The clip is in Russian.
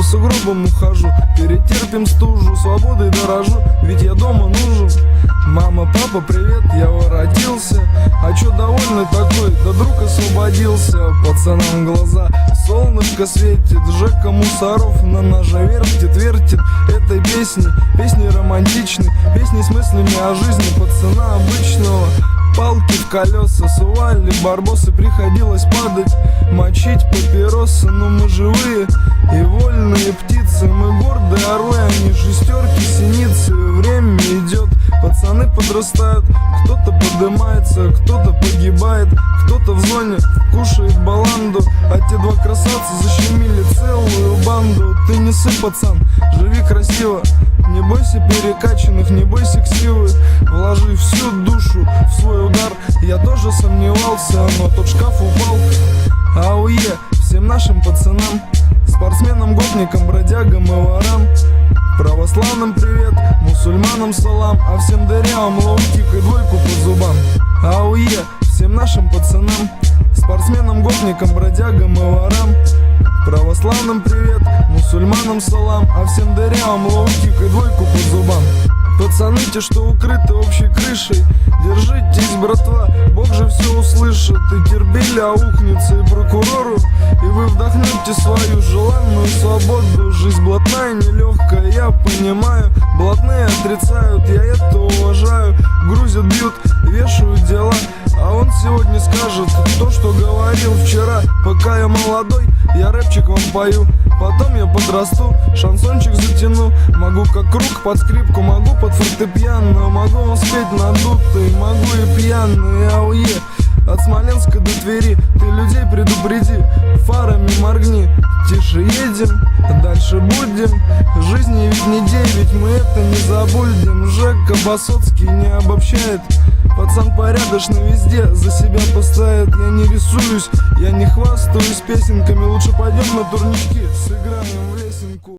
сугробам ухожу, перетерпим стужу, свободой дорожу, ведь я дома нужен. Мама, папа, привет, я воротился. А чё довольный такой? Да друг освободился. Пацанам глаза, солнышко светит, Жека Мусоров на ноже вертит этой песни. Песни романтичны, песни с мыслями о жизни пацана обычного. Палки в колеса сували барбосы, приходилось падать, мочить папиросы. Но мы живые и вольные птицы, мы гордые орлы, они шестерки, синицы. Время идет, пацаны подрастают, кто-то поднимается, кто-то погибает, кто-то в зоне кушает баланду. А те два красавца защемили целую банду. Ты не ссы, пацан, живи красиво, не бойся перекачанных, не бойся ксивы. Вложи всю душу в свой удар. Я тоже сомневался, но тот шкаф упал. Ауе всем нашим пацанам, спортсменам, гопникам, бродягам и ворам. Православным привет, мусульманам салам, а всем дырявым лоу-кик и двойку по зубам. Ауе всем нашим пацанам, спортсменам, гопникам, бродягам и ворам. Православным привет, мусульманам салам, а всем дырявым лоу-кик и двойку по зубам. Пацаны, те, что укрыты общей крышей, держитесь, братва, Бог же все услышит. И терпели аукнется и прокурору, и вы вдохнете свою желанную свободу. Жизнь блатная, нелегкая, я понимаю, блатные отрицают, я это уважаю. Грузят, бьют, вешают дела, а он сегодня скажет то, что говорил вчера. Пока я молодой, я рэпчик вам пою, потом я подрасту, шансончик затяну. Могу как круг под скрипку, могу под фортепиано, могу вам спеть надутый, могу и пьяный. Ауе, от Смоленска до Твери, ты людей предупреди, фарами моргни. Тише едем, дальше будем, жизни ведь не 9, мы это не забудем. Жека Басоцкий не обобщает, пацан порядочный везде, за себя поставит. Я не рисуюсь, я не хвастаюсь песенками, лучше пойдем на турнички, сыграем в лесенку.